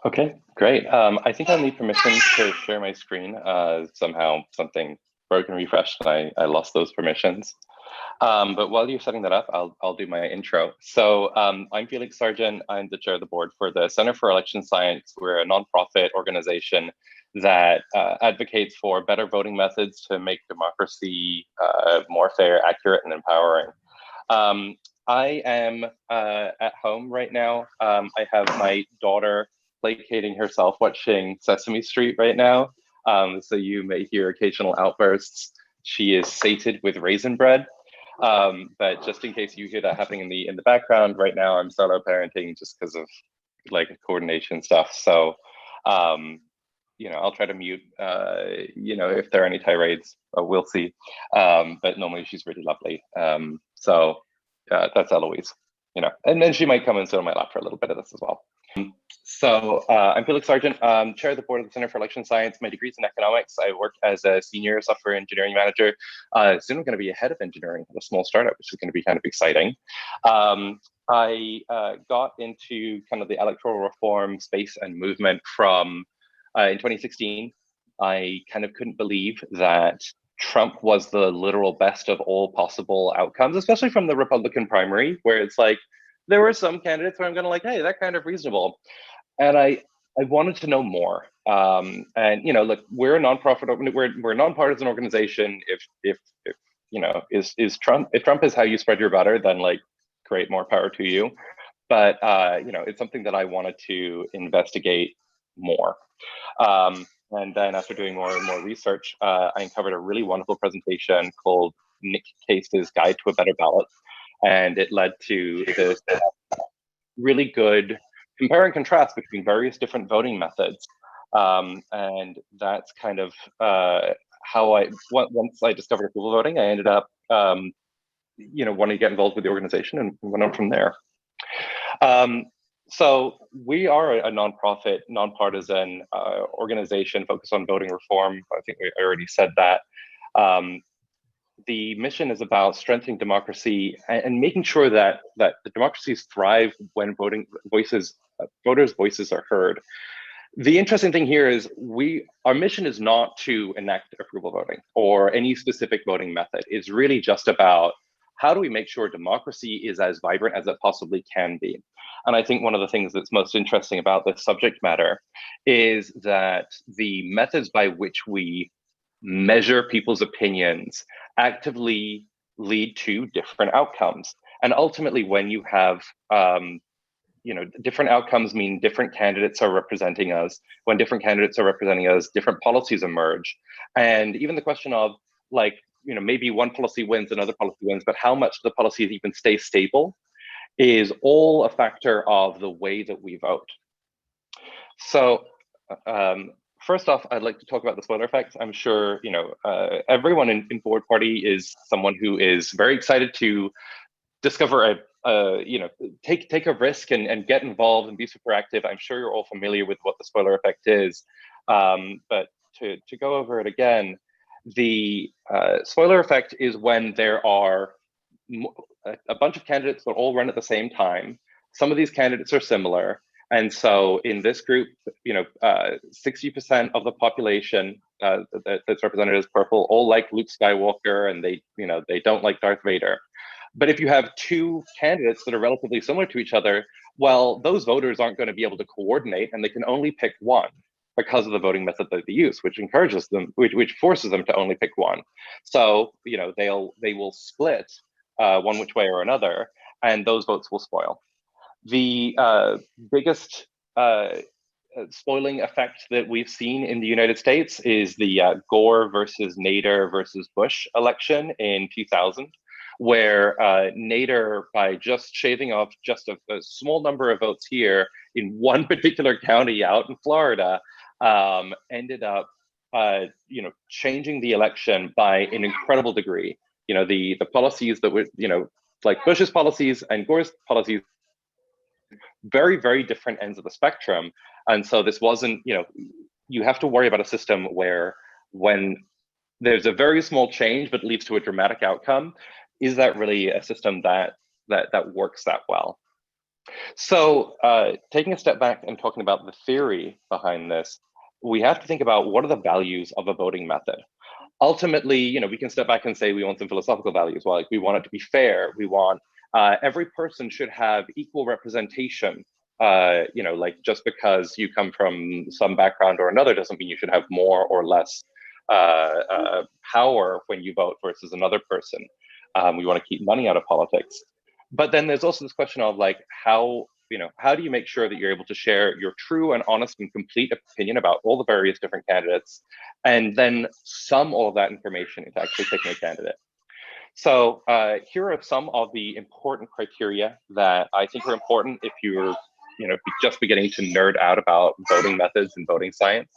Okay, great. I think I'll need permission to share my screen. Somehow something broke and refreshed and I lost those permissions. But while you're setting that up, I'll do my intro. So I'm Felix Sargent. I'm the chair of the board for the Center for Election Science. We're a nonprofit organization that advocates for better voting methods to make democracy more fair, accurate, and empowering. I am at home right now. I have my daughter placating herself watching Sesame Street right now. So you may hear occasional outbursts. She is sated with raisin bread. But just in case you hear that happening in the background right now, I'm solo parenting just because of like coordination stuff. So I'll try to mute if there are any tirades, we'll see. But normally she's really lovely. That's Eloise, and then she might come and sit on my lap for a little bit of this as well. I'm Felix Sargent, chair of the board of the Center for Election Science. My degree's in economics. I work as a senior software engineering manager. Soon I'm going to be a head of engineering at a small startup, which is going to be kind of exciting. I got into kind of the electoral reform space and movement from in 2016. I kind of couldn't believe that Trump was the literal best of all possible outcomes, especially from the Republican primary, where it's like, there were some candidates where I'm going to like, hey, that kind of reasonable. And I wanted to know more. Look, we're a nonprofit, we're a nonpartisan organization. If is Trump, if Trump is how you spread your butter, then like, great, more power to you. But it's something that I wanted to investigate more. And then after doing more and more research, I uncovered a really wonderful presentation called Nick Case's Guide to a Better Ballot. And it led to this really good compare and contrast between various different voting methods. And that's kind of how once I discovered approval voting, I ended up, wanting to get involved with the organization and went on from there. So we are a nonprofit, nonpartisan organization focused on voting reform. I think I already said that. The mission is about strengthening democracy and making sure that the democracies thrive when voters' voices are heard. The interesting thing here is our mission is not to enact approval voting or any specific voting method. It's really just about how do we make sure democracy is as vibrant as it possibly can be. And I think one of the things that's most interesting about this subject matter is that the methods by which we measure people's opinions actively lead to different outcomes. And ultimately, when you have different outcomes mean different candidates are representing us. When different candidates are representing us, different policies emerge. And even the question of maybe one policy wins, another policy wins, but how much the policies even stay stable is all a factor of the way that we vote. So first off, I'd like to talk about the spoiler effect. I'm sure everyone in Board Party is someone who is very excited to discover take a risk and get involved and be super active. I'm sure you're all familiar with what the spoiler effect is, but to go over it again, the spoiler effect is when there are a bunch of candidates that all run at the same time. Some of these candidates are similar. And so in this group, 60% of the population that's represented as purple all like Luke Skywalker, and they don't like Darth Vader. But if you have two candidates that are relatively similar to each other, well, those voters aren't going to be able to coordinate, and they can only pick one because of the voting method that they use, which encourages them, which forces them to only pick one. So they will split one which way or another, and those votes will spoil. The biggest spoiling effect that we've seen in the United States is the Gore versus Nader versus Bush election in 2000, where Nader, by just shaving off just a small number of votes here in one particular county out in Florida, ended up changing the election by an incredible degree. The policies that were, like Bush's policies and Gore's policies, very, very different ends of the spectrum. And so this wasn't, you have to worry about a system where when there's a very small change but leads to a dramatic outcome, is that really a system that works that well? So taking a step back and talking about the theory behind this, we have to think about what are the values of a voting method. Ultimately, we can step back and say we want some philosophical values. Well, like we want it to be fair. We want every person should have equal representation. Like just because you come from some background or another doesn't mean you should have more or less power when you vote versus another person. We want to keep money out of politics. But then there's also this question of like how do you make sure that you're able to share your true and honest and complete opinion about all the various different candidates, and then sum all of that information into actually picking a candidate? So here are some of the important criteria that I think are important if you're just beginning to nerd out about voting methods and voting science.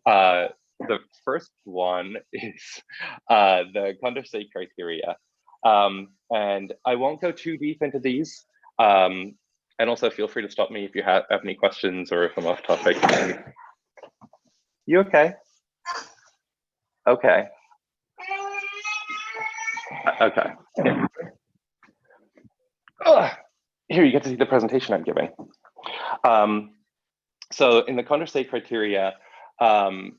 The first one is the Condorcet criteria. And I won't go too deep into these. And also feel free to stop me if you have any questions or if I'm off topic. You okay? Okay. Okay. Here, you get to see the presentation I'm giving. So in the Condorcet criteria, so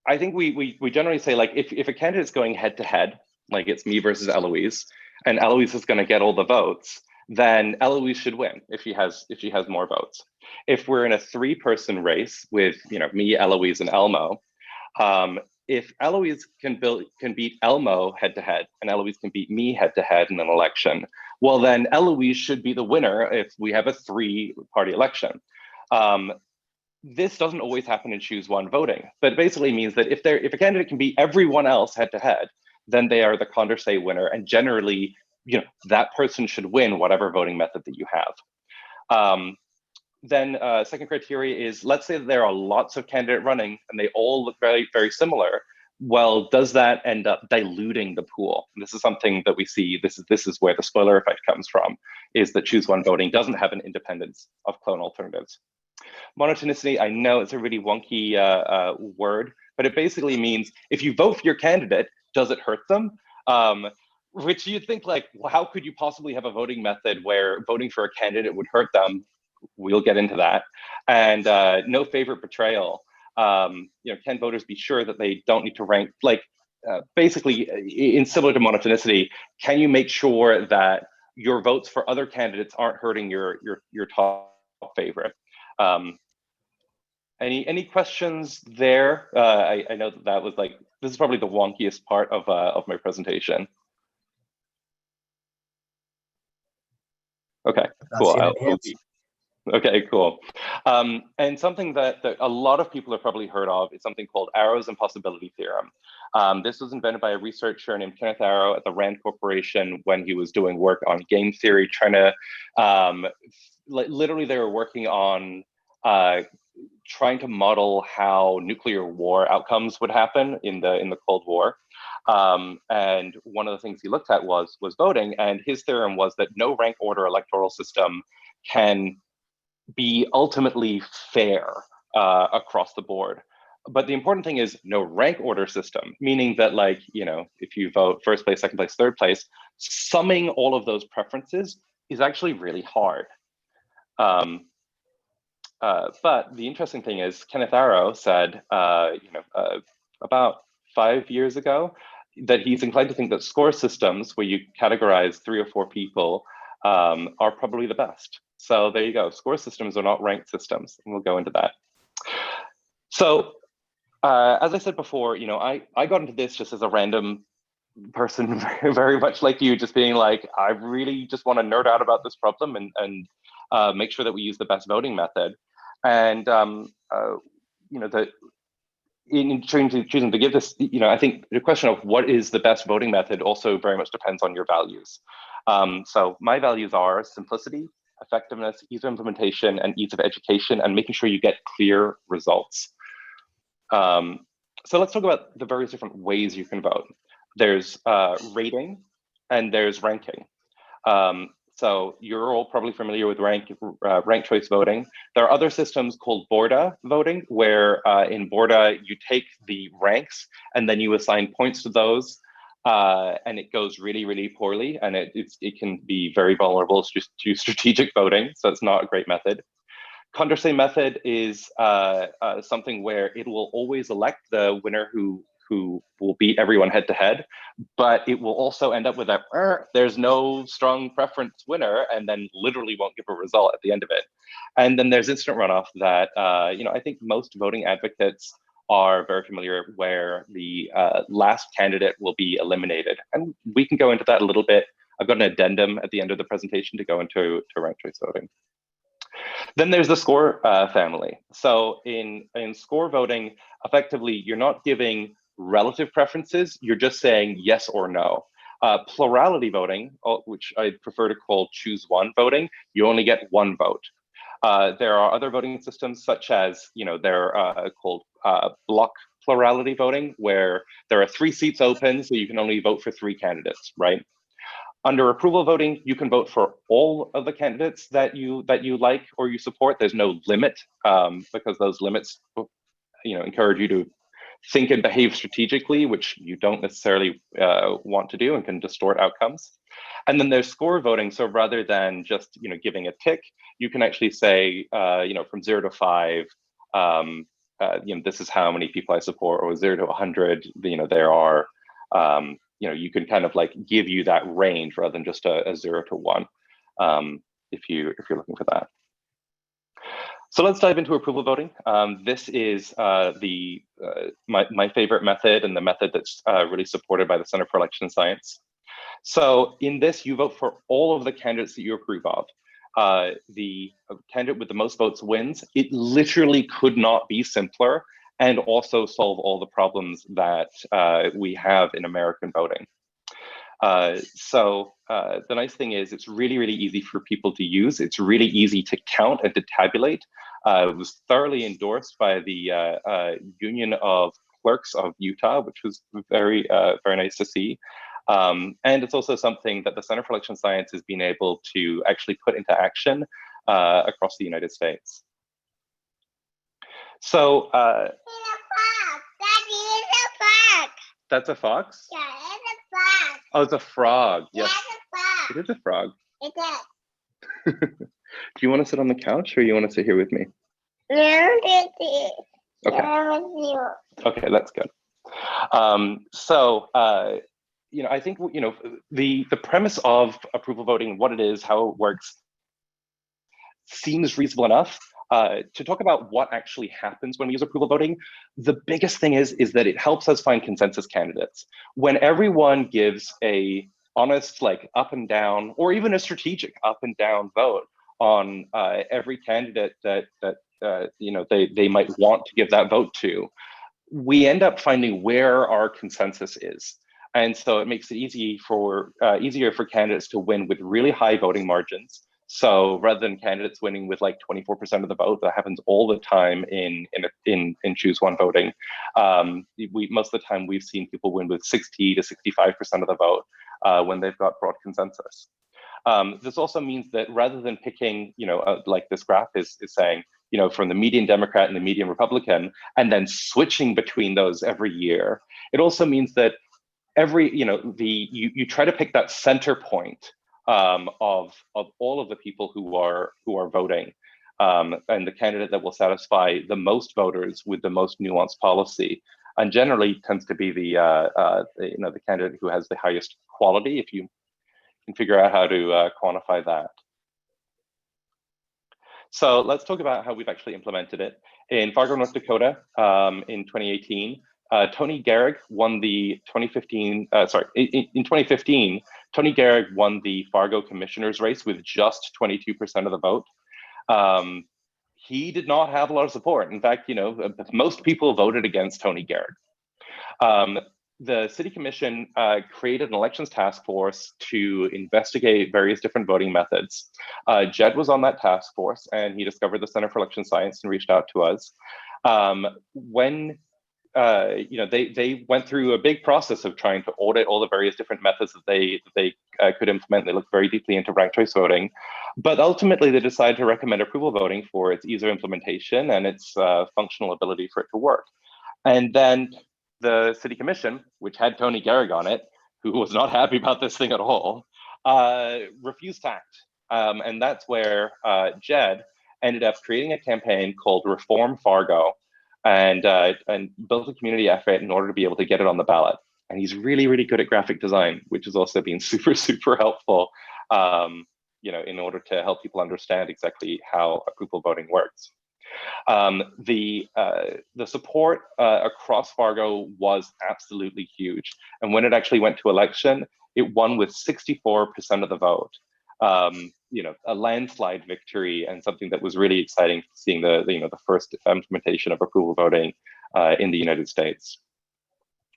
I think we generally say, like, if a candidate's going head to head, like it's me versus Eloise, and Eloise is going to get all the votes, then Eloise should win if she has more votes. If we're in a 3-person race with me, Eloise, and Elmo, if Eloise can beat Elmo head to head, and Eloise can beat me head to head in an election, well then Eloise should be the winner if we have a 3-party election. This doesn't always happen in choose one voting, but it basically means that if a candidate can beat everyone else head to head, then they are the Condorcet winner, and generally, that person should win whatever voting method that you have. Then second criteria is, let's say that there are lots of candidates running and they all look very, very similar. Well, does that end up diluting the pool? And this is something that we see, this is where the spoiler effect comes from, is that choose one voting doesn't have an independence of clone alternatives. Monotonicity, I know it's a really wonky word, but it basically means if you vote for your candidate, does it hurt them? Which you'd think, like, well, how could you possibly have a voting method where voting for a candidate would hurt them? We'll get into that. And no favorite betrayal. Can voters be sure that they don't need to rank? Like, basically, in similar to monotonicity, can you make sure that your votes for other candidates aren't hurting your top favorite? Any questions there? I know that was like, this is probably the wonkiest part of my presentation. Okay, cool. Okay, cool. And something that a lot of people have probably heard of is something called Arrow's impossibility theorem. This was invented by a researcher named Kenneth Arrow at the Rand Corporation when he was doing work on game theory, trying to, literally they were working on trying to model how nuclear war outcomes would happen in the Cold War. And one of the things he looked at was voting, and his theorem was that no rank order electoral system can be ultimately fair across the board. But the important thing is no rank order system, meaning that, like, if you vote first place, second place, third place, summing all of those preferences is actually really hard. But the interesting thing is, Kenneth Arrow said, about 5 years ago, that he's inclined to think that score systems, where you categorize 3 or 4 people, are probably the best. So there you go. Score systems are not ranked systems, and we'll go into that. So as I said before, I got into this just as a random person, very much like you, just being like, I really just want to nerd out about this problem and make sure that we use the best voting method. And in choosing to give this, I think the question of what is the best voting method also very much depends on your values. So my values are simplicity, effectiveness, ease of implementation, and ease of education, and making sure you get clear results. So let's talk about the various different ways you can vote. There's rating and there's ranking. So you're all probably familiar with ranked choice voting. There are other systems called Borda voting, where in Borda you take the ranks and then you assign points to those. and it goes really, really poorly, and it can be very vulnerable to strategic voting, so it's not a great method. Condorcet method is something where it will always elect the winner who will beat everyone head to head, but it will also end up with that there's no strong preference winner, and then literally won't give a result at the end of it. And then there's instant runoff that I think most voting advocates are very familiar, where the last candidate will be eliminated, and we can go into that a little bit. I've got an addendum at the end of the presentation to go into ranked choice voting. Then there's the score family. So in score voting, effectively, you're not giving relative preferences, you're just saying yes or no. Plurality voting, which I prefer to call choose one voting, you only get one vote. There are other voting systems, such as, they're called block plurality voting, where there are 3 seats open, so you can only vote for 3 candidates, right? Under approval voting, you can vote for all of the candidates that you like or you support. There's no limit, because those limits, encourage you to think and behave strategically, which you don't necessarily want to do and can distort outcomes. And then there's score voting. So rather than just giving a tick, you can actually say from 0 to 5, this is how many people I support, or 0 to 100. There are you can kind of like give you that range rather than just a 0 to 1, if you're looking for that. So let's dive into approval voting. This is my favorite method, and the method that's really supported by the Center for Election Science. So in this, you vote for all of the candidates that you approve of. The candidate with the most votes wins. It literally could not be simpler, and also solve all the problems that we have in American voting. So the nice thing is it's really, really easy for people to use. It's really easy to count and to tabulate. It was thoroughly endorsed by the Union of Clerks of Utah, which was very, very nice to see. And it's also something that the Center for Election Science has been able to actually put into action across the United States. So, Daddy, it's a fox. That's a fox? Yeah, it's a fox. Oh, it's a frog. Yes, That's a fox. it is a frog. It is. Do you want to sit on the couch, or you want to sit here with me? No, Daddy. Okay. I'm with you. Okay, that's good. I think the premise of approval voting, what it is, how it works, seems reasonable enough. To talk about what actually happens when we use approval voting, the biggest thing is that it helps us find consensus candidates. When everyone gives a honest, like up and down, or even a strategic up and down vote on every candidate that they might want to give that vote to, we end up finding where our consensus is. And so it makes it easier for candidates to win with really high voting margins. So rather than candidates winning with like 24% of the vote, that happens all the time in choose one voting. Most of the time we've seen people win with 60 to 65% of the vote when they've got broad consensus. This also means that rather than picking, like this graph is saying, from the median Democrat and the median Republican, and then switching between those every year, it also means that you try to pick that center point of all of the people who are voting, and the candidate that will satisfy the most voters with the most nuanced policy, and generally tends to be the candidate who has the highest quality, if you can figure out how to quantify that. So let's talk about how we've actually implemented it. In Fargo, North Dakota, in 2018, Tony Gehrig won the 2015, in 2015, Tony Gehrig won the Fargo commissioner's race with just 22% of the vote. He did not have a lot of support. In fact, most people voted against Tony Gehrig. The city commission created an elections task force to investigate various different voting methods. Jed was on that task force, and he discovered the Center for Election Science and reached out to us. When they went through a big process of trying to audit all the various different methods that they could implement. They looked very deeply into ranked choice voting, but ultimately they decided to recommend approval voting for its ease of implementation and its functional ability for it to work. And then the city commission, which had Tony Gehrig on it, who was not happy about this thing at all, refused to act. And that's where Jed ended up creating a campaign called Reform Fargo, and built a community effort in order to be able to get it on the ballot. And he's really, really good at graphic design, which has also been super, super helpful, in order to help people understand exactly how approval voting works. The support across Fargo was absolutely huge. And when it actually went to election, it won with 64% of the vote. A landslide victory, and something that was really exciting, seeing the first implementation of approval voting in the United States.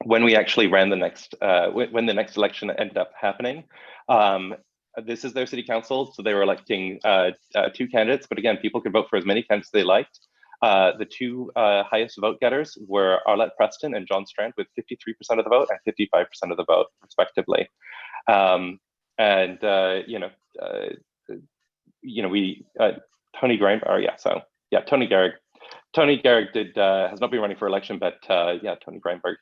When we actually ran the next, when the next election ended up happening, this is their city council, so they were electing 2 candidates, but again, people could vote for as many candidates they liked. The 2 highest vote getters were Arlette Preston and John Strand, with 53% of the vote and 55% of the vote, respectively. Tony Graham, Tony Garrick. Tony Garrick has not been running for election, but Tony Greenberg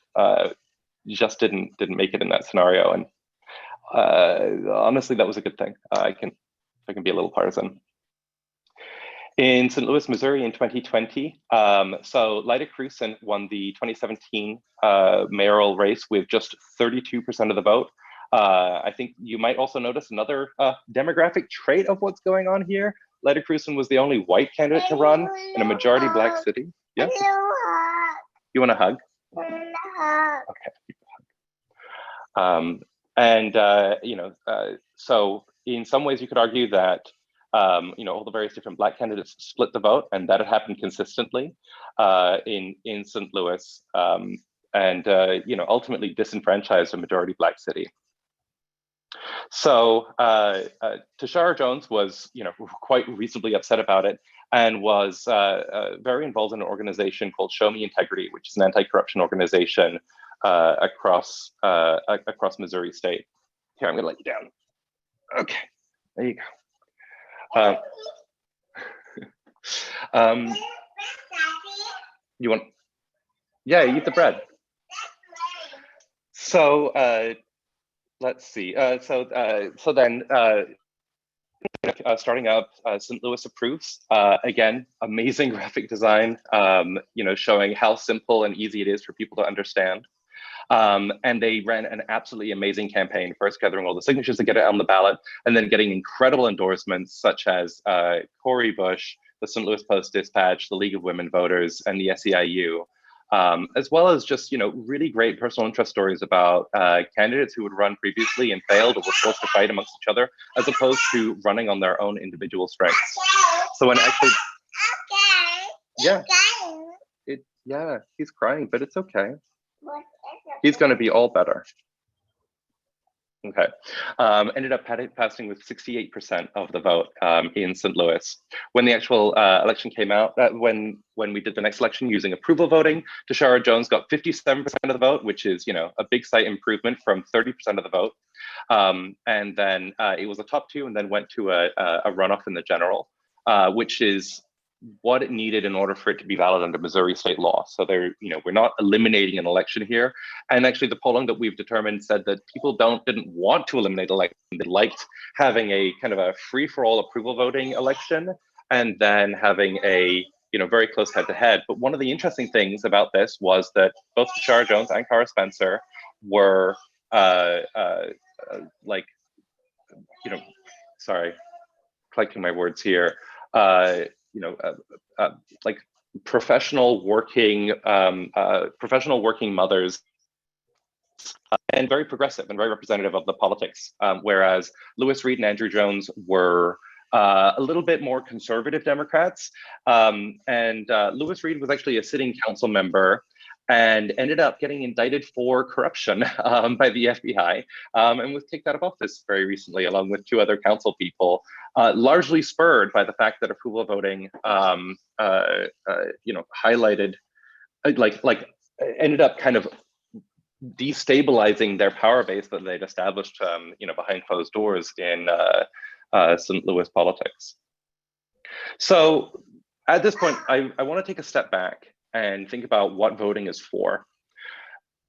just didn't make it in that scenario, and honestly, that was a good thing. I can be a little partisan. In St. Louis, Missouri, in 2020, so Lyda Krewson won the 2017 mayoral race with just 32% of the vote. I think you might also notice another demographic trait of what's going on here. Lyda Krewson was the only white candidate to run in a majority Black city. Yeah. You want a hug? Okay. So in some ways, you could argue that all the various different Black candidates split the vote, and that had happened consistently in St. Louis, ultimately disenfranchised a majority Black city. So Tashara Jones was, quite reasonably upset about it, and was very involved in an organization called Show Me Integrity, which is an anti-corruption organization across Missouri State. Here, I'm going to let you down. Okay, there you go. You want? Yeah, eat the bread. So let's see. So then, starting up, St. Louis Approves. Again, amazing graphic design. Showing how simple and easy it is for people to understand. And they ran an absolutely amazing campaign, first gathering all the signatures to get it on the ballot, and then getting incredible endorsements such as Cori Bush, the St. Louis Post-Dispatch, the League of Women Voters, and the SEIU, as well as just really great personal interest stories about candidates who would run previously and failed, or were forced to fight amongst each other, as opposed to running on their own individual strengths. So when actually, he's crying, but it's okay. He's going to be all better. Okay. Ended up passing with 68% of the vote in St. Louis. When the actual election came out, when we did the next election using approval voting, Tashara Jones got 57% of the vote, which is a big slight improvement from 30% of the vote. And then it was a top 2, and then went to a runoff in the general, which is what it needed in order for it to be valid under Missouri state law. So we're not eliminating an election here. And actually the polling that we've determined said that people didn't want to eliminate election. They liked having a kind of a free-for-all approval voting election, and then having a very close head-to-head. But one of the interesting things about this was that both Tashara Jones and Cara Spencer were sorry, collecting my words here, like professional working mothers, and very progressive and very representative of the politics. Whereas Lewis Reed and Andrew Jones were a little bit more conservative Democrats. Lewis Reed was actually a sitting council member and ended up getting indicted for corruption by the FBI, and was kicked out of office very recently, along with 2 other council people, largely spurred by the fact that approval voting, highlighted, ended up kind of destabilizing their power base that they'd established, behind closed doors in St. Louis politics. So at this point, I want to take a step back and think about what voting is for.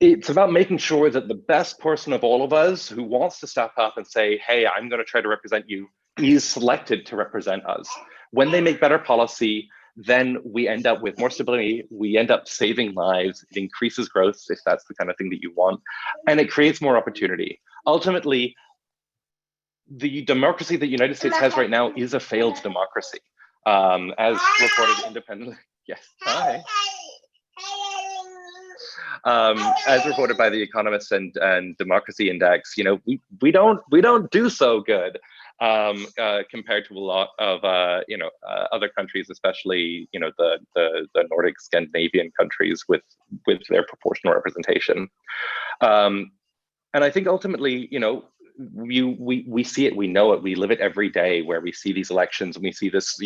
it's about making sure that the best person of all of us who wants to step up and say, hey, I'm going to try to represent you, is selected to represent us. When they make better policy, then we end up with more stability. We end up saving lives. It increases growth, if that's the kind of thing that you want. And it creates more opportunity. Ultimately, the democracy that the United States has right now is a failed democracy. As reported independently. Yes, hi. As reported by the Economist and Democracy Index, we don't do so good compared to a lot of other countries, especially the Nordic Scandinavian countries with their proportional representation. And I think ultimately, we see it, we know it, we live it every day, where we see these elections and we see this,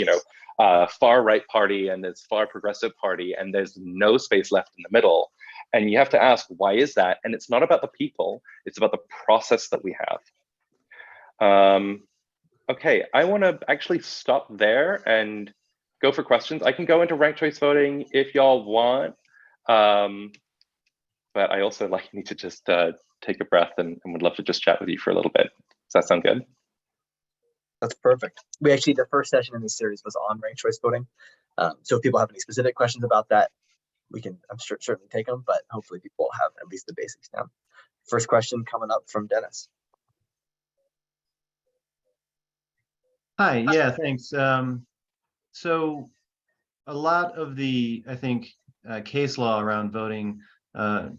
far right party and this far progressive party, and there's no space left in the middle. And you have to ask, why is that? And it's not about the people, it's about the process that we have. Okay, I want to actually stop there and go for questions. I can go into ranked choice voting if y'all want. But I also need to just take a breath and would love to just chat with you for a little bit. Does that sound good? That's perfect. We actually, the first session in this series was on ranked choice voting. So if people have any specific questions about that, we can, I'm sure, certainly take them, but hopefully people have at least the basics down. First question coming up from Dennis. Hi, yeah, thanks. So a lot of the, I think, case law around voting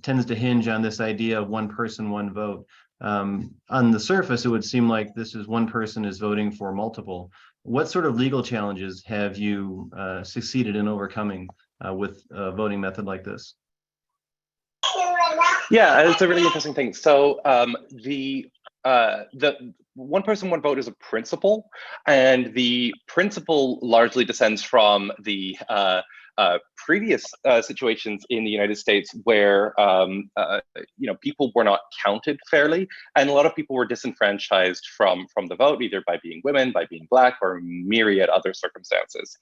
tends to hinge on this idea of one person, one vote. On the surface, it would seem like this is one person is voting for multiple. What sort of legal challenges have you succeeded in overcoming with a voting method like this? Yeah, it's a really interesting thing. So the one person, one vote is a principle, and the principle largely descends from the previous situations in the United States where people were not counted fairly, and a lot of people were disenfranchised from the vote, either by being women, by being Black, or myriad other circumstances.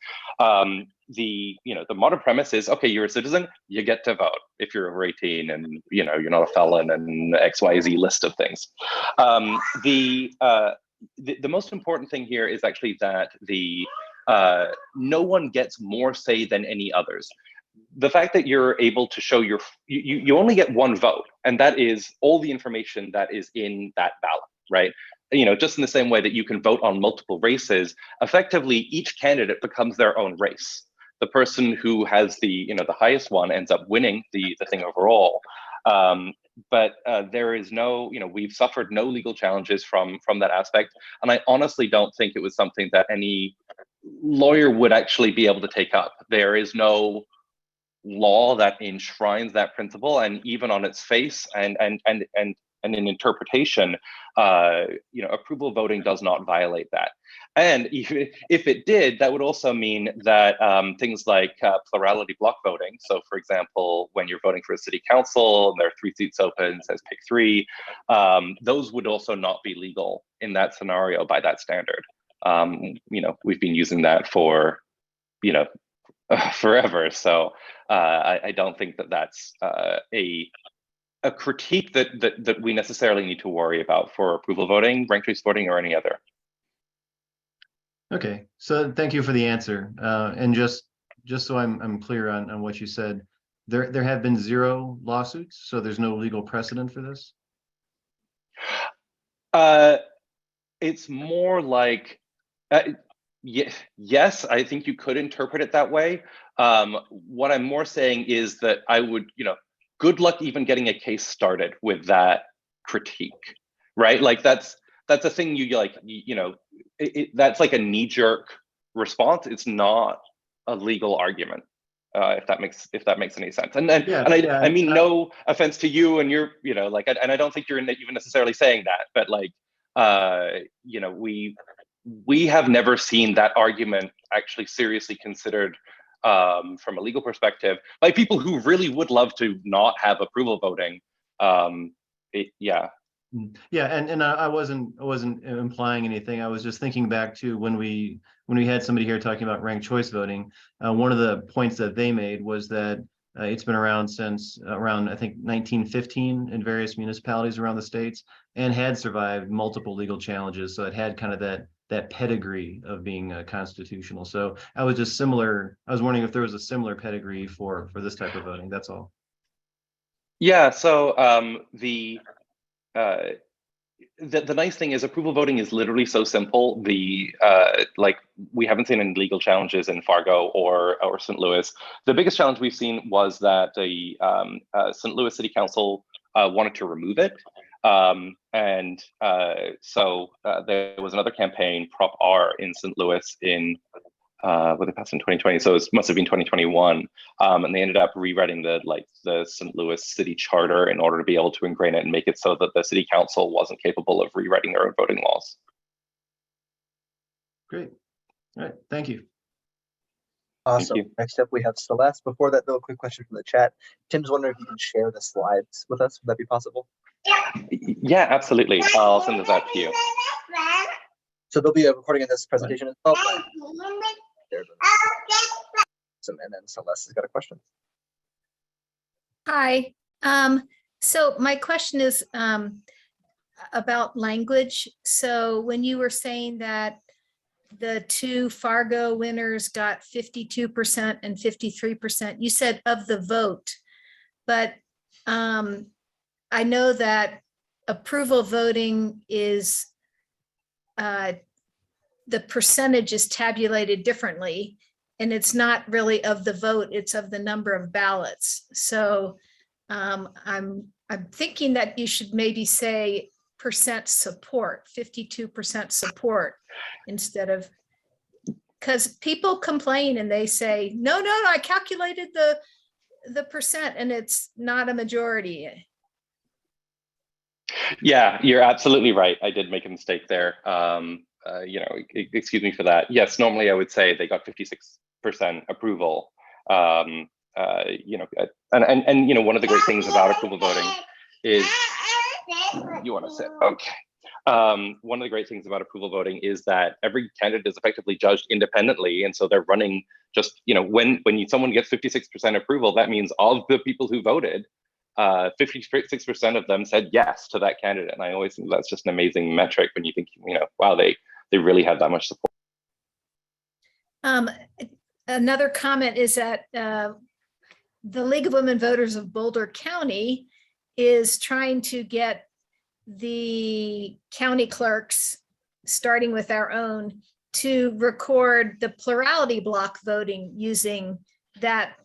The modern premise is, okay, you're a citizen, you get to vote if you're over 18 and you're not a felon and XYZ list of things. The most important thing here is actually that no one gets more say than any others. The fact that you're able to show you only get one vote, and that is all the information that is in that ballot, right? Just in the same way that you can vote on multiple races, effectively each candidate becomes their own race. The person who has the highest one ends up winning the thing overall. But there is no, we've suffered no legal challenges from that aspect. And I honestly don't think it was something that any lawyer would actually be able to take up. There is no law that enshrines that principle, and even on its face and in interpretation, approval voting does not violate that. And if it did, that would also mean that things like plurality block voting, so for example, when you're voting for a city council and there are 3 seats open, it says pick 3, those would also not be legal in that scenario by that standard. We've been using that for, forever. So I don't think that that's a critique that we necessarily need to worry about for approval voting, ranked choice voting, or any other. Okay, so thank you for the answer. And just so I'm clear on what you said, there have been 0 lawsuits, so there's no legal precedent for this? It's more like, yes, I think you could interpret it that way. What I'm more saying is that I would, good luck even getting a case started with that critique, right? Like that's a thing that's like a knee-jerk response. It's not a legal argument, if that makes any sense. And I mean, no offense to you and you're, and I don't think you're even necessarily saying that, but we have never seen that argument actually seriously considered from a legal perspective by people who really would love to not have approval voting. Yeah, and I wasn't implying anything. I was just thinking back to when we had somebody here talking about ranked choice voting. One of the points that they made was that It's been around since around, I think, 1915 in various municipalities around the states, and had survived multiple legal challenges. So it had kind of that pedigree of being constitutional. So I was wondering if there was a similar pedigree for this type of voting. That's all. Yeah. So the nice thing is approval voting is literally so simple. Like we haven't seen any legal challenges in Fargo or St. Louis. The biggest challenge we've seen was that the St. Louis City Council wanted to remove it. So there was another campaign, Prop R, in St. Louis in what they passed in 2020, so it must have been 2021, and they ended up rewriting the St. Louis City Charter in order to be able to ingrain it and make it so that the City Council wasn't capable of rewriting their own voting laws. Great. All right. Thank you. Awesome. Thank you. Next up, we have Celeste. Before that, though, a quick question from the chat. Tim's wondering if you can share the slides with us. Would that be possible? Yeah, absolutely. I'll send this out to you. So there'll be a recording of this presentation as well. And then Celeste has got a question. Hi. So my question is about language. So when you were saying that the two Fargo winners got 52% and 53%, you said of the vote, but I know that approval voting is the percentage is tabulated differently, and it's not really of the vote, it's of the number of ballots. So I'm thinking that you should maybe say percent support, 52% support, instead of, because people complain and they say, no, I calculated the percent and it's not a majority. Yeah, you're absolutely right. I did make a mistake there. Excuse me for that. Yes, normally I would say they got 56% approval. And one of the great things about approval voting is, you want to sit? Okay. One of the great things about approval voting is that every candidate is effectively judged independently, and so they're running just, when someone gets 56% approval, that means of the people who voted, 56% of them said yes to that candidate. And I always think that's just an amazing metric when you think, wow, they really have that much support. Another comment is that the League of Women Voters of Boulder County is trying to get the county clerks, starting with our own, to record the plurality block voting using that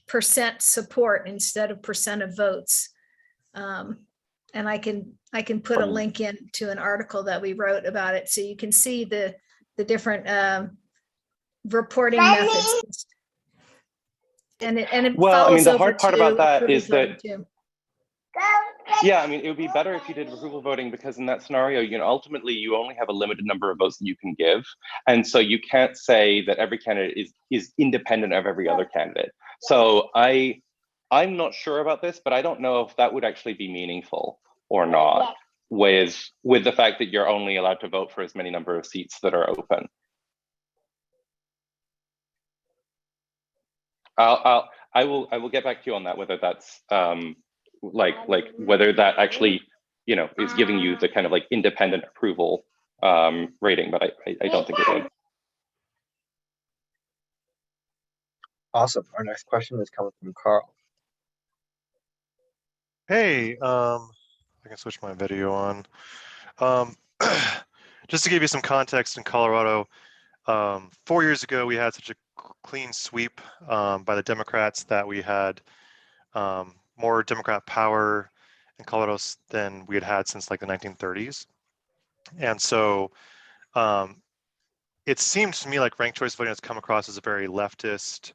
percent support instead of percent of votes. And I can put a link in to an article that we wrote about it, so you can see the different reporting methods. And it well, I mean, follows the over hard part to about that approval is that voting too. yeah, I mean, it would be better if you did approval voting, because in that scenario, ultimately you only have a limited number of votes that you can give. And so you can't say that every candidate is independent of every other candidate. So I'm not sure about this, but I don't know if that would actually be meaningful or not with the fact that you're only allowed to vote for as many number of seats that are open. I will get back to you on that, whether that's whether that actually is giving you the kind of independent approval rating, but I don't think it would. Awesome. Our next question is coming from Carl. Hey, I can switch my video on. Just to give you some context, in Colorado, 4 years ago, we had such a clean sweep by the Democrats that we had more Democrat power in Colorado than we had since the 1930s. And so it seemed to me like ranked choice voting has come across as a very leftist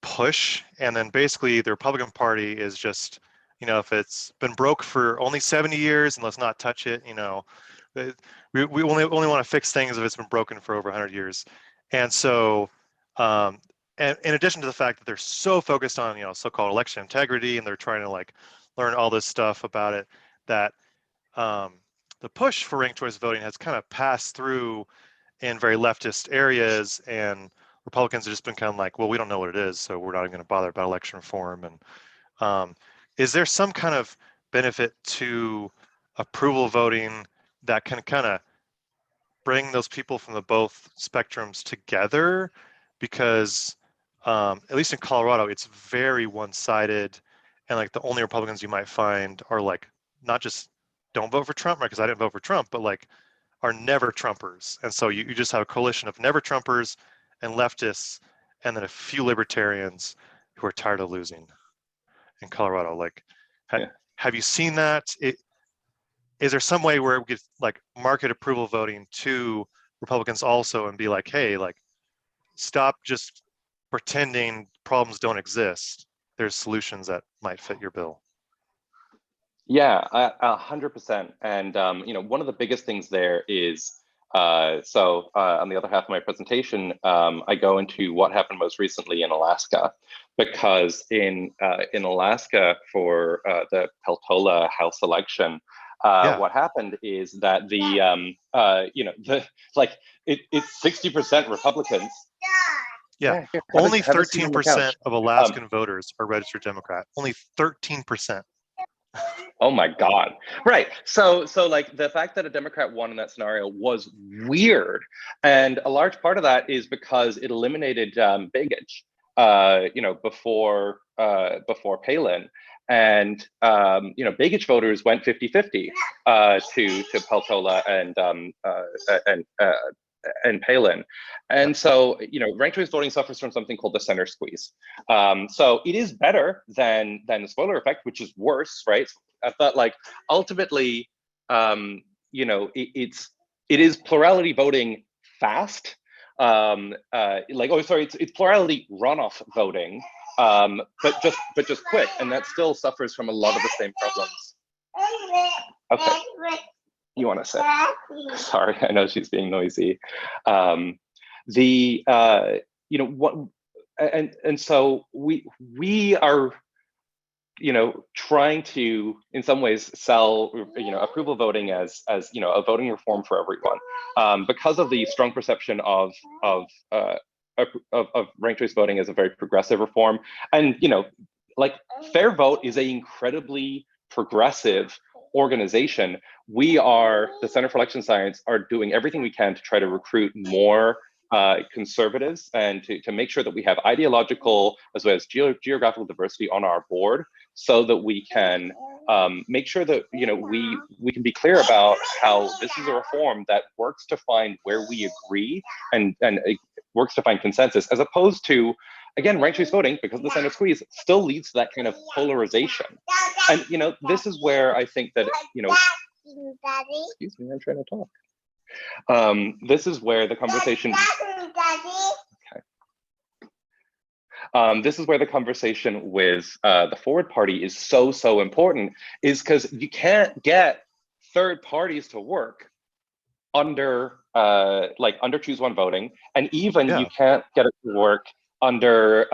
push. And then basically the Republican Party is just, if it's been broke for only 70 years and let's not touch it, we only want to fix things if it's been broken for over 100 years. And so, and in addition to the fact that they're so focused on, so-called election integrity, and they're trying to learn all this stuff about it, that the push for ranked choice voting has kind of passed through in very leftist areas and Republicans have just been kind of like, well, we don't know what it is, so we're not even going to bother about election reform. And is there some kind of benefit to approval voting that can kind of bring those people from the both spectrums together? Because at least in Colorado, it's very one-sided, and like the only Republicans you might find are like not just don't vote for Trump, right? Because I didn't vote for Trump, but like are never Trumpers. And so you just have a coalition of never Trumpers and leftists, and then a few libertarians who are tired of losing in Colorado. Like, have you seen that? Is there some way where we could like market approval voting to Republicans also and be like, hey, like, stop just pretending problems don't exist. There's solutions that might fit your bill. Yeah, 100%. And one of the biggest things there is on the other half of my presentation, I go into what happened most recently in Alaska, because in Alaska for the Peltola House election, what happened is that it's 60% Republicans. Yeah, only 13% of Alaskan voters are registered Democrat. Only 13%. Oh my God. Right. So like the fact that a Democrat won in that scenario was weird. And a large part of that is because it eliminated baggage, before Palin. And, baggage voters went 50-50 to Peltola and Palin. And so, ranked choice voting suffers from something called the center squeeze. So it is better than the spoiler effect, which is worse, right? But like ultimately, it is plurality voting fast. It's plurality runoff voting, but just quick, and that still suffers from a lot of the same problems. Okay. You want to say? Sorry, I know she's being noisy. So we are, trying to, in some ways, sell, approval voting as a voting reform for everyone, because of the strong perception of ranked choice voting as a very progressive reform. And Fair Vote is a incredibly progressive organization. We are, the Center for Election Science, are doing everything we can to try to recruit more conservatives and to make sure that we have ideological as well as geographical diversity on our board, so that we can make sure that we can be clear about how this is a reform that works to find where we agree and it works to find consensus, as opposed to, again, ranked choice voting, because of the center squeeze, still leads to that kind of polarization. And this is where I think that excuse me, I'm trying to talk. This is where the conversation. Okay. This is where the conversation with the Forward Party is so important, is because you can't get third parties to work under choose one voting, and even you can't get it to work under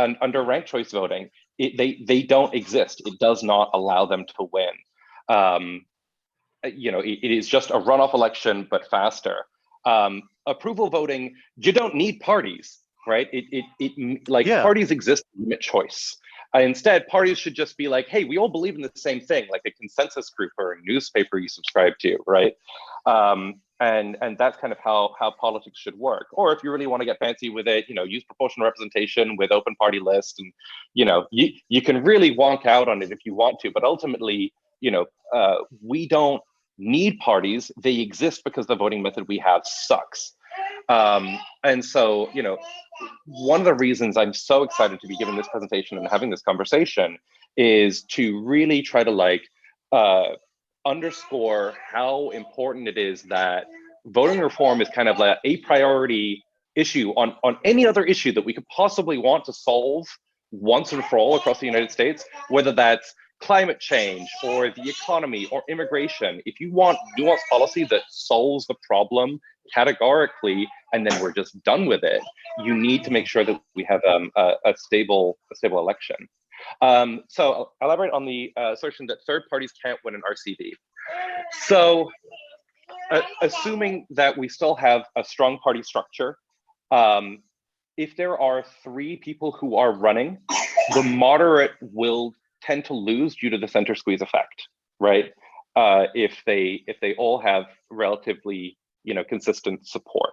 ranked choice voting. They don't exist. It does not allow them to win. It is just a runoff election, but faster. Approval voting, you don't need parties, right? Parties exist to limit choice. Instead, parties should just be like, hey, we all believe in the same thing, like a consensus group or a newspaper you subscribe to, right? And that's kind of how politics should work. Or if you really want to get fancy with it, use proportional representation with open party lists, and you can really wonk out on it if you want to. But ultimately, we don't need parties. They exist because the voting method we have sucks. And so, one of the reasons I'm so excited to be giving this presentation and having this conversation is to really try to underscore how important it is that voting reform is kind of like a priority issue on any other issue that we could possibly want to solve once and for all across the United States, whether that's climate change or the economy or immigration. If you want nuanced policy that solves the problem categorically and then we're just done with it, you need to make sure that we have a stable election. So I'll elaborate on the assertion that third parties can't win an RCV. So assuming that we still have a strong party structure, if there are 3 people who are running, the moderate will tend to lose due to the center squeeze effect, right? If they all have relatively, consistent support.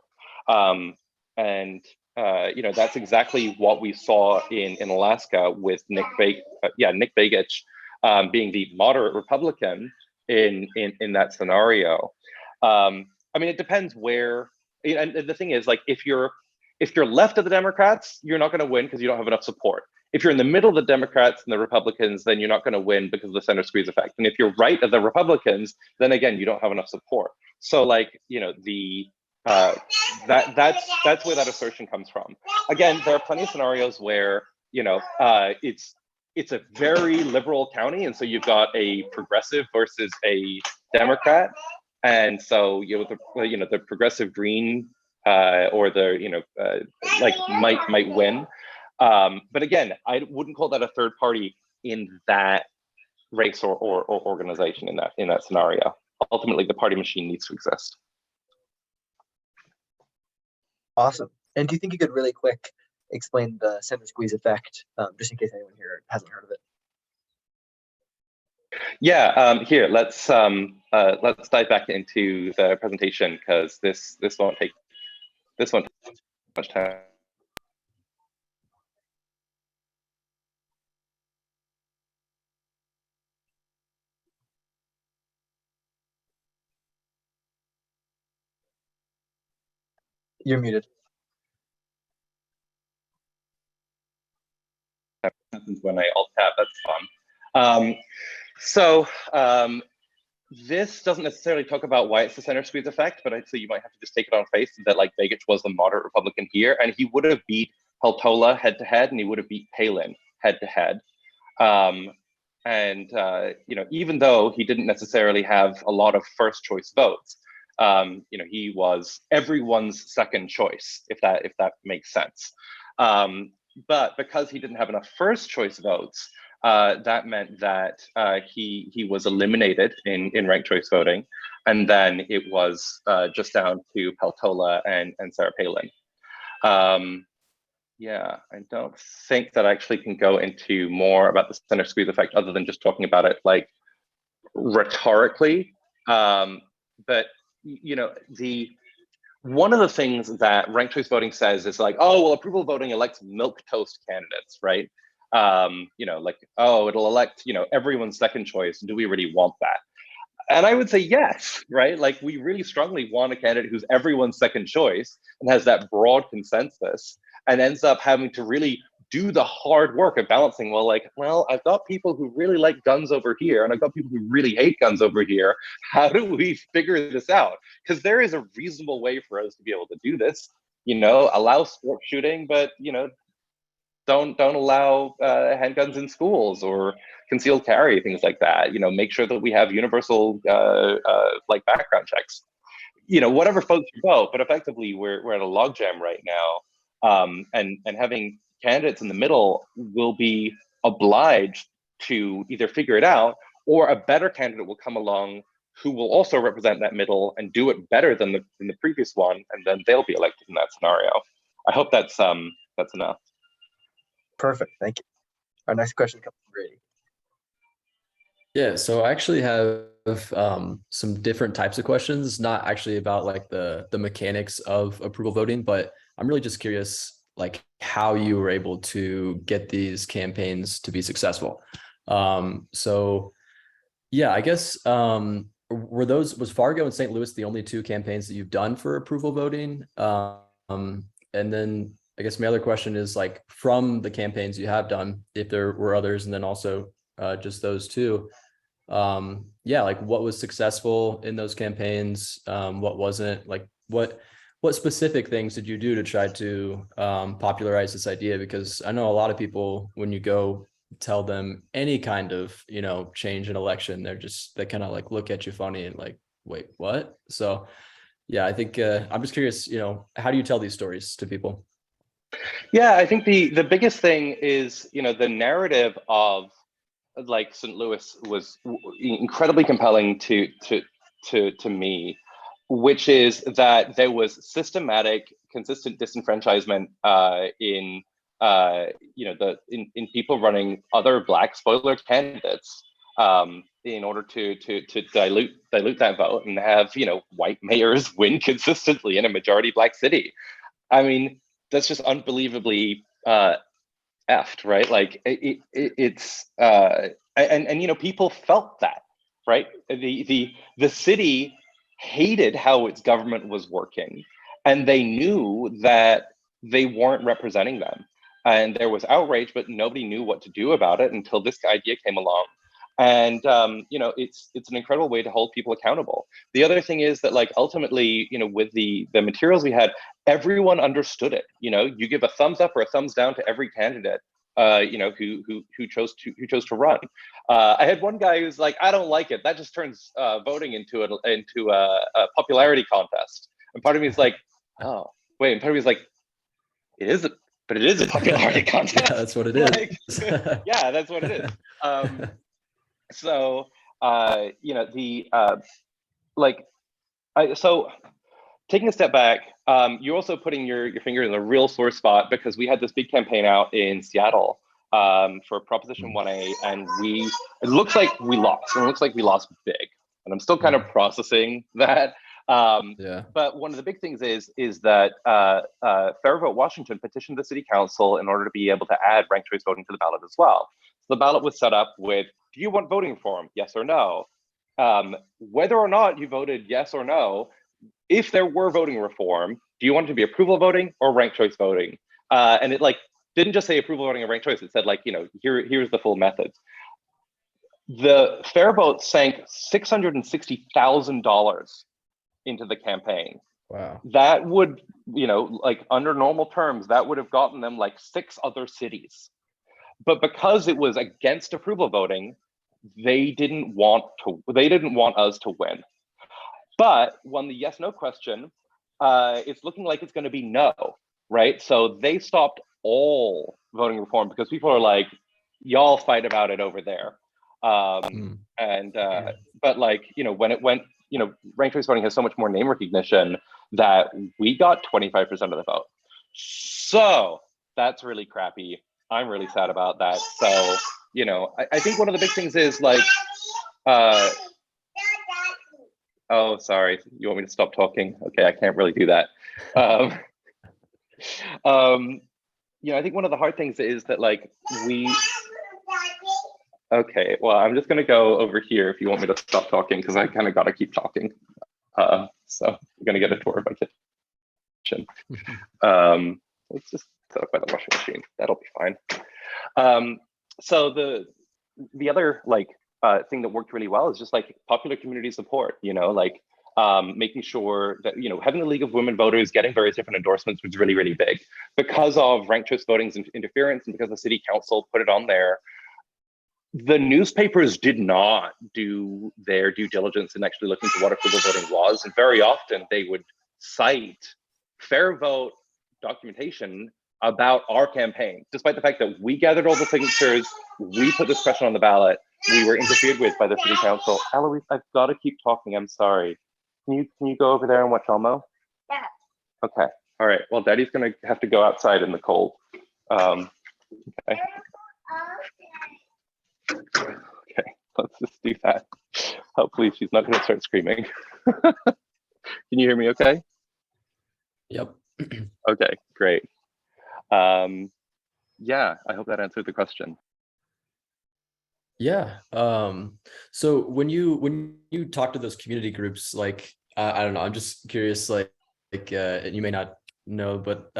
That's exactly what we saw in Alaska with Nick Begich being the moderate Republican in that scenario. It depends where. And the thing is, like, if you're left of the Democrats, you're not going to win because you don't have enough support. If you're in the middle of the Democrats and the Republicans, then you're not going to win because of the center squeeze effect. And if you're right of the Republicans, then again, you don't have enough support. So, like, that's where that assertion comes from. Again, there are plenty of scenarios where it's a very liberal county, and so you've got a progressive versus a Democrat, and so the progressive green or the might win. But again, I wouldn't call that a third party in that race or organization in that scenario. Ultimately, the party machine needs to exist. Awesome. And do you think you could really quick explain the center squeeze effect, just in case anyone here hasn't heard of it? Yeah, here, let's dive back into the presentation, because this won't take much time. You're muted. Happens when I alt tab, that's fun. This doesn't necessarily talk about why it's the center squeeze effect, but I'd say you might have to just take it on faith that, like, Begich was the moderate Republican here, and he would have beat Peltola head to head, and he would have beat Palin head to head. Even though he didn't necessarily have a lot of first choice votes, he was everyone's second choice, if that makes sense. But because he didn't have enough first choice votes, that meant that he was eliminated in ranked choice voting, and then it was just down to Peltola and Sarah Palin. I don't think that I actually can go into more about the center squeeze effect other than just talking about it, like, rhetorically. But one of the things that ranked choice voting says is, like, oh, well, approval voting elects milk toast candidates, right? It'll elect, everyone's second choice. Do we really want that? And I would say yes, right? Like, we really strongly want a candidate who's everyone's second choice and has that broad consensus, and ends up having to really do the hard work of balancing, I've got people who really like guns over here, and I've got people who really hate guns over here. How do we figure this out? Because there is a reasonable way for us to be able to do this. Allow sport shooting, but don't allow handguns in schools or concealed carry, things like that. Make sure that we have universal background checks. Whatever folks vote, but effectively we're at a logjam right now, and having candidates in the middle will be obliged to either figure it out, or a better candidate will come along who will also represent that middle and do it better than the previous one, and then they'll be elected in that scenario. I hope that's enough. Perfect, thank you. Our next question comes from Grady. Yeah, so I actually have some different types of questions, not actually about like the mechanics of approval voting, but I'm really just curious, like, how you were able to get these campaigns to be successful. So yeah, I guess was Fargo and St. Louis the only 2 campaigns that you've done for approval voting? And then I guess my other question is, like, from the campaigns you have done, if there were others, and then also just those 2, like, what was successful in those campaigns? What wasn't? Like, what specific things did you do to try to popularize this idea? Because I know a lot of people, when you go tell them any kind of, change in election, they kind of like look at you funny and like, wait, what? So yeah, I think I'm just curious, how do you tell these stories to people? Yeah, I think the biggest thing is, the narrative of, like, St. Louis was incredibly compelling to me, which is that there was systematic, consistent disenfranchisement in in people running other Black spoiler candidates in order to dilute that vote and have white mayors win consistently in a majority Black city. I mean, that's just unbelievably effed, right? Like it's and people felt that, right? The city hated how its government was working, and they knew that they weren't representing them, and there was outrage, but nobody knew what to do about it until this idea came along. And it's an incredible way to hold people accountable. The other thing is that, like, ultimately, with the materials we had, everyone understood it. You give a thumbs up or a thumbs down to every candidate who chose to run. I had one guy who's like, I don't like it. That just turns voting into a popularity contest. And part of me is like, oh wait. And part of me is like, it isn't, but it is a popularity contest. Yeah, that's what it is. Yeah, that's what it is. So so taking a step back, you're also putting your finger in a real sore spot, because we had this big campaign out in Seattle for Proposition 1A, and it looks like we lost. It looks like we lost big, and I'm still kind of processing that. Yeah. But one of the big things is that Fair Vote Washington petitioned the city council in order to be able to add ranked choice voting to the ballot as well. So the ballot was set up with, do you want voting reform? Yes or no. Whether or not you voted yes or no, if there were voting reform, do you want it to be approval voting or ranked choice voting? And it didn't just say approval voting or ranked choice. It said here's the full methods. The Fair Vote sank $660,000 into the campaign. Wow. That would, under normal terms, that would have gotten them 6 other cities. But because it was against approval voting, they didn't want us to win. But when the yes/no question, it's looking like it's going to be no, right? So they stopped all voting reform because people are like, y'all fight about it over there. But when it went, ranked choice voting has so much more name recognition that we got 25% of the vote. So that's really crappy. I'm really sad about that. So, I think one of the big things is oh, sorry. You want me to stop talking? Okay, I can't really do that. I think one of the hard things is that okay, well, I'm just gonna go over here if you want me to stop talking, because I kind of gotta keep talking. So we're gonna get a tour of my kitchen. Let's just set up by the washing machine. That'll be fine. So the other thing that worked really well is just popular community support, making sure that, having the League of Women Voters getting various different endorsements was really, really big. Because of ranked choice voting's interference and because the city council put it on there, the newspapers did not do their due diligence in actually looking for what approval voting was. And very often they would cite Fair Vote documentation about our campaign, despite the fact that we gathered all the signatures, we put this question on the ballot, we were interfered with by the city council. Eloise, I've got to keep talking. I'm sorry. Can you go over there and watch Elmo? Yeah. Okay. All right. Well, Daddy's gonna have to go outside in the cold. Okay. Okay. Let's just do that. Hopefully, she's not gonna start screaming. Can you hear me? Okay. Yep. Okay. Great. Yeah. I hope that answered the question. Yeah. So when you talk to those community groups, I don't know, I'm just curious, and you may not know, but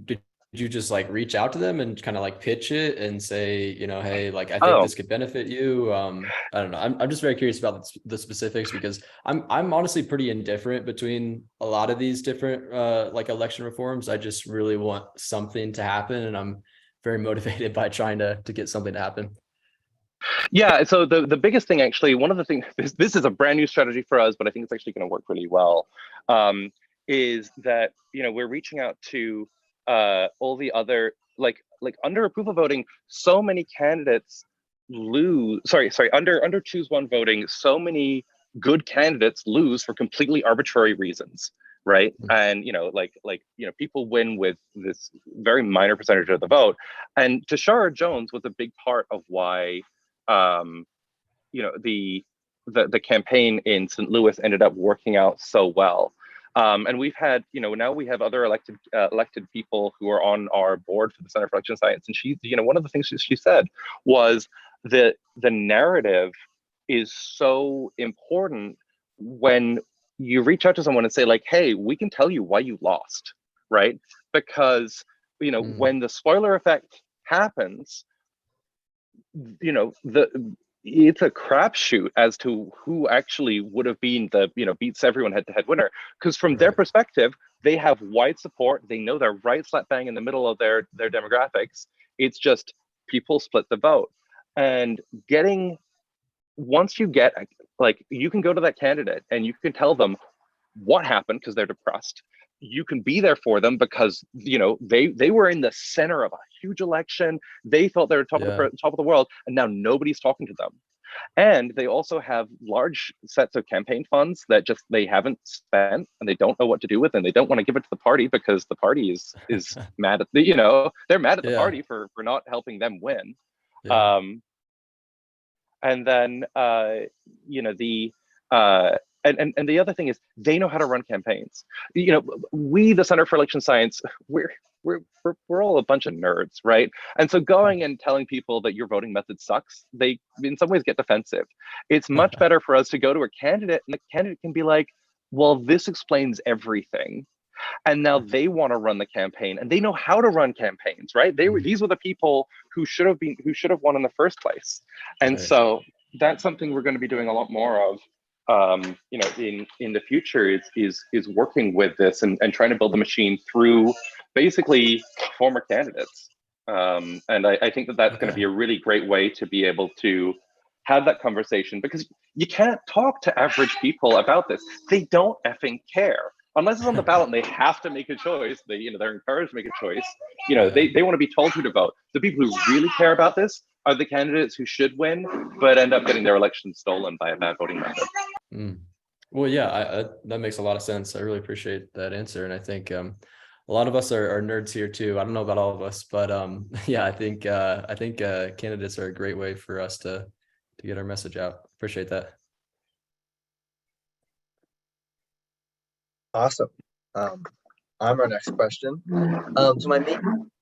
did you just reach out to them and kind of pitch it and say, hey, I think this could benefit you? I don't know. I'm just very curious about the specifics, because I'm honestly pretty indifferent between a lot of these different election reforms. I just really want something to happen, and I'm very motivated by trying to get something to happen. Yeah, so the biggest thing, actually, one of the things, this is a brand new strategy for us, but I think it's actually going to work really well, is that, we're reaching out to all the other, under approval voting, so many candidates under choose one voting, so many good candidates lose for completely arbitrary reasons, right? Mm. And people win with this very minor percentage of the vote. And Tashara Jones was a big part of why the campaign in St. Louis ended up working out so well. And we've had, now we have other elected people who are on our board for the Center for Election Science. And she, one of the things she said was that the narrative is so important when you reach out to someone and say like, hey, we can tell you why you lost, right? Because, when the spoiler effect happens, it's a crapshoot as to who actually would have been the beats everyone head-to-head winner, because from their Right. perspective, they have wide support. They know they're right slap bang in the middle of their demographics. It's just people split the vote. And once you get, like, you can go to that candidate and you can tell them what happened because they're depressed. You can be there for them because they were in the center of a huge election. They thought they were top of the world, and now nobody's talking to them. And they also have large sets of campaign funds that just they haven't spent, and they don't know what to do with, and they don't want to give it to the party because the party is mad at they're mad at the party for not helping them win. Yeah. And then and the other thing is they know how to run campaigns. We, the Center for Election Science, we're all a bunch of nerds, right? And so going and telling people that your voting method sucks, they in some ways get defensive. It's much better for us to go to a candidate, and the candidate can be like, well, this explains everything. And now they want to run the campaign, and they know how to run campaigns, right? These were the people who should have won in the first place. And Right. so that's something we're going to be doing a lot more of in the future is working with this and trying to build the machine through basically former candidates. And I think that's going to be a really great way to be able to have that conversation, because you can't talk to average people about this. They don't effing care. Unless it's on the ballot and they have to make a choice, they're encouraged to make a choice. They want to be told who to vote. The people who really care about this are the candidates who should win, but end up getting their election stolen by a bad voting method. Well, yeah, that makes a lot of sense. I really appreciate that answer. And I think a lot of us are nerds here too. I don't know about all of us, but yeah, I think candidates are a great way for us to get our message out. Appreciate that. Awesome. I'm our next question. So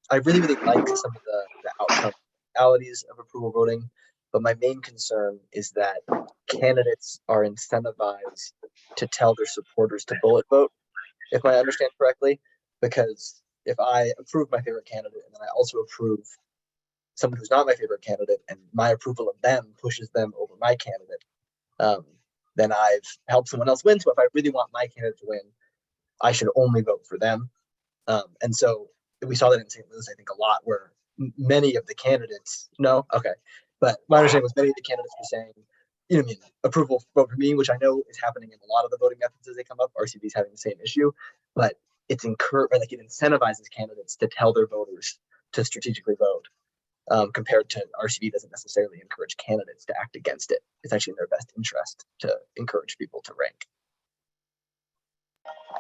I really like some of the outcome realities of approval voting, but my main concern is that candidates are incentivized to tell their supporters to bullet vote, if I understand correctly, because if I approve my favorite candidate and then I also approve someone who's not my favorite candidate, and my approval of them pushes them over my candidate, then I've helped someone else win. So if I really want my candidate to win, I should only vote for them. And so we saw that in St. Louis, I think, a lot, where many of the candidates, but my understanding was many of the candidates were saying, approval, vote for me, which I know is happening in a lot of the voting methods as they come up. RCV is having the same issue, but it incentivizes candidates to tell their voters to strategically vote, compared to RCV doesn't necessarily encourage candidates to act against it. It's actually in their best interest to encourage people to rank.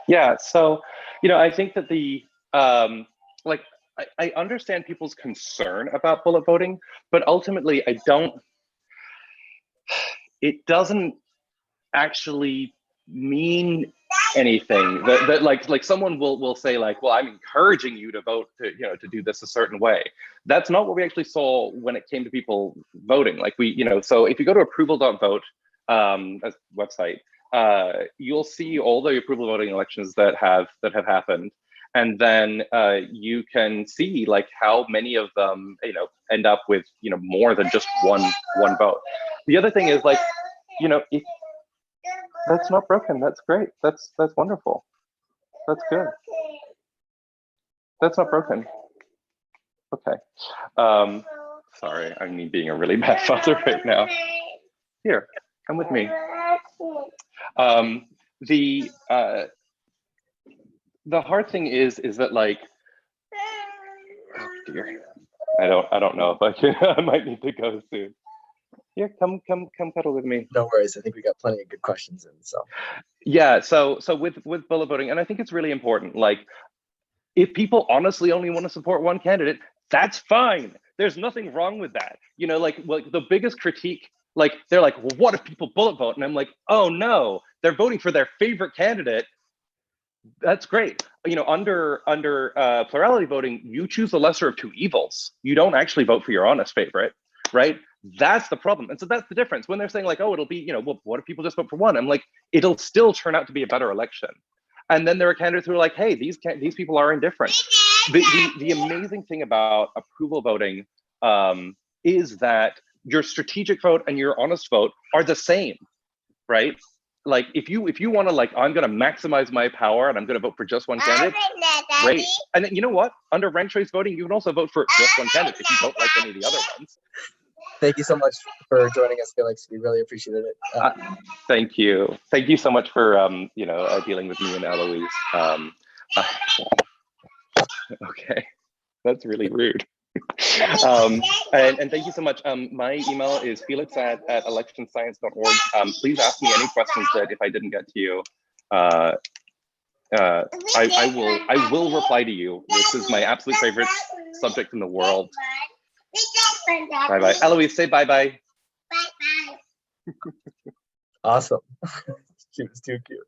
Yeah, so I think that I understand people's concern about bullet voting, but ultimately it doesn't actually mean anything. That like someone will say like, well, I'm encouraging you to vote to do this a certain way. That's not what we actually saw when it came to people voting. Like so if you go to approval.vote as website, you'll see all the approval voting elections that have happened, and then you can see like how many of them end up with more than just one vote. The other thing is like if that's not broken, that's great, that's wonderful, that's good, that's not broken. Okay. Sorry, I'm me being a really bad father right now. Here, come with me. The hard thing is that like, oh dear, I don't know if I can. I might need to go soon. Here, come cuddle with me. No worries. I think we got plenty of good questions in. So Yeah, so with bullet voting, and I think it's really important, like, if people honestly only want to support one candidate, that's fine. There's nothing wrong with that. You know, like the biggest critique, like they're like, well, what if people bullet vote? And I'm like, oh no, they're voting for their favorite candidate. That's great. You know, under plurality voting, you choose the lesser of two evils. You don't actually vote for your honest favorite, right? That's the problem. And so that's the difference. When they're saying like, oh, it'll be, you know, well, what if people just vote for one? I'm like, it'll still turn out to be a better election. And then there are candidates who are like, hey, these people are indifferent. The amazing thing about approval voting is that your strategic vote and your honest vote are the same, right? Like if you want to, like, I'm going to maximize my power and I'm going to vote for just one candidate, great. And then you know what? Under ranked choice voting, you can also vote for just one candidate if you don't like any of the other ones. thank you so much for joining us, Felix. We really appreciated it. Thank you. Thank you so much for you know, dealing with me and Eloise. Okay, that's really rude. And thank you so much. My email is felix@electionscience.org. Please ask me any questions that if I didn't get to you, I will reply to you. This is my absolute favorite subject in the world. Bye bye. Eloise, say bye bye. Awesome. She was too cute.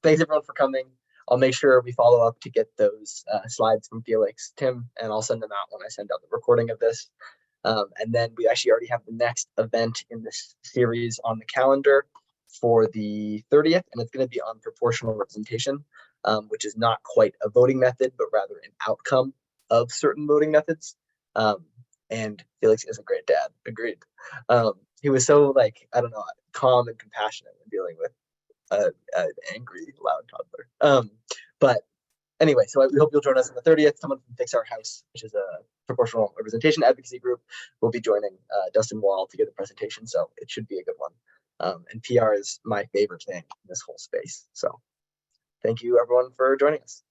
Thanks everyone for coming. I'll make sure we follow up to get those slides from Felix, Tim, and I'll send them out when I send out the recording of this. And then we actually already have the next event in this series on the calendar for the 30th, and it's going to be on proportional representation, which is not quite a voting method, but rather an outcome of certain voting methods. And Felix is a great dad. Agreed. He was so, like, I don't know, calm and compassionate in dealing with an angry, loud toddler. But anyway, so we hope you'll join us on the 30th. Someone from Fix Our House, which is a proportional representation advocacy group, will be joining Dustin Wall to give the presentation. So it should be a good one. And PR is my favorite thing in this whole space. So thank you everyone for joining us.